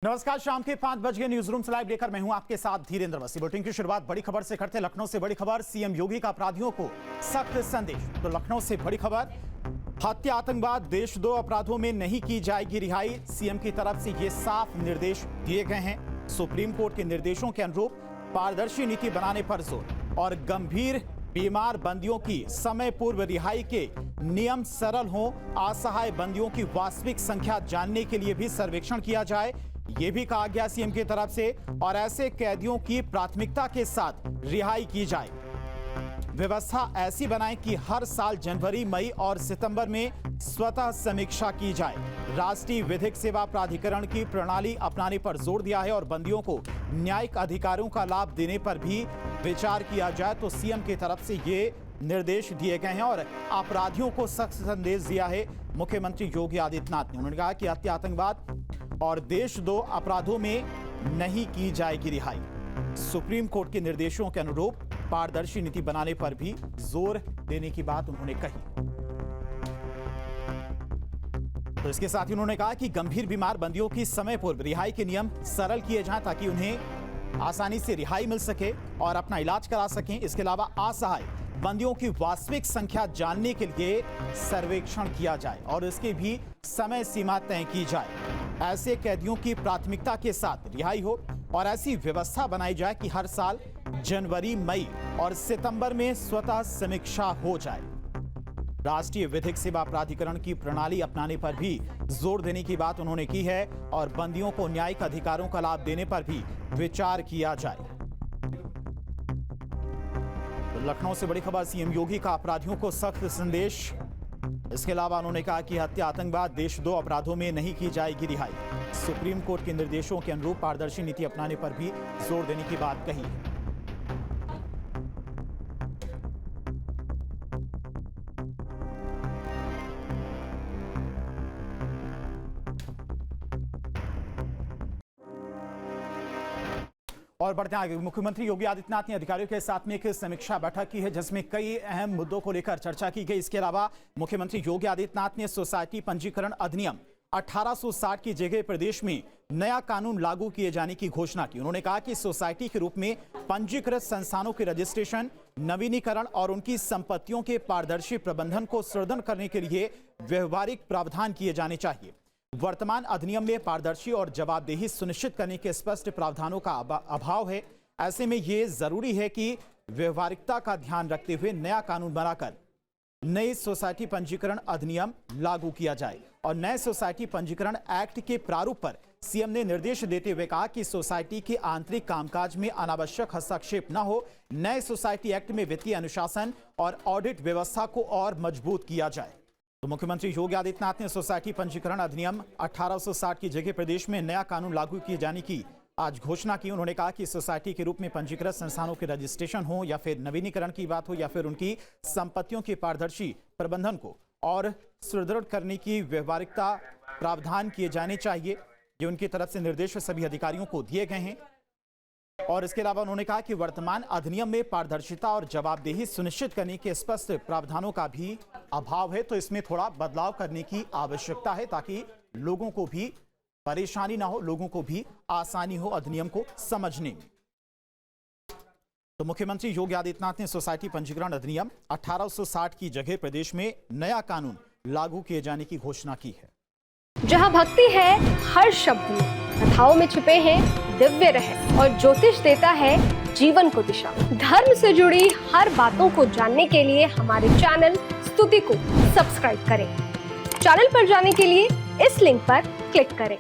नमस्कार, शाम के 5 बज गए। न्यूज रूम से लाइव लेकर मैं हूं आपके साथ धीरेन्द्र वसी। बुलेटिन की शुरुआत बड़ी खबर से करते। लखनऊ से बड़ी खबर, सीएम योगी का अपराधियों को सख्त संदेश। तो लखनऊ से बड़ी खबर, हत्या आतंकवाद देशद्रोह अपराधों में नहीं की जाएगी रिहाई। सीएम की तरफ से ये साफ निर्देश दिए गए हैं। सुप्रीम कोर्ट के निर्देशों के अनुरूप पारदर्शी नीति बनाने पर जोर और गंभीर बीमार बंदियों की समय पूर्व रिहाई के नियम सरल हों। असहाय बंदियों की वास्तविक संख्या जानने के लिए भी सर्वेक्षण किया जाए, ये भी कहा गया सीएम की तरफ से। और ऐसे कैदियों की प्राथमिकता के साथ रिहाई की जाए। व्यवस्था ऐसी बनाएं कि हर साल जनवरी, मई और सितंबर में स्वतः समीक्षा की जाए। राष्ट्रीय विधिक सेवा प्राधिकरण की प्रणाली अपनाने पर जोर दिया है और बंदियों को न्यायिक अधिकारों का लाभ देने पर भी विचार किया जाए। तो सीएम की तरफ से ये निर्देश दिए गए हैं और अपराधियों को सख्त संदेश दिया है मुख्यमंत्री योगी आदित्यनाथ ने। उन्होंने कहा कि हत्या, आतंकवाद और देशद्रोह अपराधों में नहीं की जाएगी रिहाई। सुप्रीम कोर्ट के निर्देशों के अनुरूप पारदर्शी नीति बनाने पर भी जोर देने की बात उन्होंने कही। तो इसके साथ ही उन्होंने कहा कि गंभीर बीमार बंदियों की समय पूर्व रिहाई के नियम सरल किए जाएं ताकि उन्हें आसानी से रिहाई मिल सके और अपना इलाज करा सकें। इसके अलावा असहाय बंदियों की वास्तविक संख्या जानने के लिए सर्वेक्षण किया जाए और इसकी भी समय सीमा तय की जाए। ऐसे कैदियों की प्राथमिकता के साथ रिहाई हो और ऐसी व्यवस्था बनाई जाए कि हर साल जनवरी, मई और सितंबर में स्वतः समीक्षा हो जाए। राष्ट्रीय विधिक सेवा प्राधिकरण की प्रणाली अपनाने पर भी जोर देने की बात उन्होंने की है और बंदियों को न्यायिक अधिकारों का लाभ देने पर भी विचार किया जाए। लखनऊ से बड़ी खबर, सीएम योगी का अपराधियों को सख्त संदेश। इसके अलावा उन्होंने कहा कि हत्या, आतंकवाद देशद्रोह अपराधों में नहीं की जाएगी रिहाई। सुप्रीम कोर्ट के निर्देशों के अनुरूप पारदर्शी नीति अपनाने पर भी जोर देने की बात कही है। और बढ़ते आगे, मुख्यमंत्री योगी आदित्यनाथ ने अधिकारियों के साथ में एक समीक्षा बैठक की है जिसमें कई अहम मुद्दों को लेकर चर्चा की गई। इसके अलावा मुख्यमंत्री योगी आदित्यनाथ ने सोसाइटी पंजीकरण अधिनियम 1860 की जगह प्रदेश में नया कानून लागू किए जाने की घोषणा की। उन्होंने कहा कि सोसाइटी के रूप में पंजीकृत संस्थानों के रजिस्ट्रेशन, नवीनीकरण और उनकी संपत्तियों के पारदर्शी प्रबंधन को सुदृढ़ करने के लिए व्यवहारिक प्रावधान किए जाने चाहिए। वर्तमान अधिनियम में पारदर्शी और जवाबदेही सुनिश्चित करने के स्पष्ट प्रावधानों का अभाव है। ऐसे में ये जरूरी है कि व्यवहारिकता का ध्यान रखते हुए नया कानून बनाकर नई सोसाइटी पंजीकरण अधिनियम लागू किया जाए। और नए सोसाइटी पंजीकरण एक्ट के प्रारूप पर सीएम ने निर्देश देते हुए कहा कि सोसाइटी के आंतरिक कामकाज में अनावश्यक हस्तक्षेप न हो। नए सोसाइटी एक्ट में वित्तीय अनुशासन और ऑडिट व्यवस्था को और मजबूत किया जाए। तो मुख्यमंत्री योगी आदित्यनाथ ने सोसाइटी पंजीकरण अधिनियम 1860 की जगह प्रदेश में नया कानून लागू किए जाने की आज घोषणा की। उन्होंने कहा कि सोसाइटी के रूप में पंजीकृत संस्थानों के रजिस्ट्रेशन हो या फिर नवीनीकरण की बात हो या फिर उनकी संपत्तियों के पारदर्शी प्रबंधन को और सुदृढ़ करने की व्यवहारिकता प्रावधान किए जाने चाहिए। ये उनकी तरफ से निर्देश सभी अधिकारियों को दिए गए हैं। और इसके अलावा उन्होंने कहा कि वर्तमान अधिनियम में पारदर्शिता और जवाबदेही सुनिश्चित करने के स्पष्ट प्रावधानों का भी अभाव है। तो इसमें थोड़ा बदलाव करने की आवश्यकता है ताकि लोगों को भी परेशानी ना हो, लोगों को भी आसानी हो अधिनियम को समझने में। तो मुख्यमंत्री योगी आदित्यनाथ ने सोसाइटी पंजीकरण अधिनियम 1860 की जगह प्रदेश में नया कानून लागू किए जाने की घोषणा की है। जहां भक्ति है हर शब्द में, कथाओं में छुपे हैं दिव्य रहस्य और ज्योतिष देता है जीवन को दिशा। धर्म से जुड़ी हर बातों को जानने के लिए हमारे चैनल स्तुति को सब्सक्राइब करें। चैनल पर जाने के लिए इस लिंक पर क्लिक करें।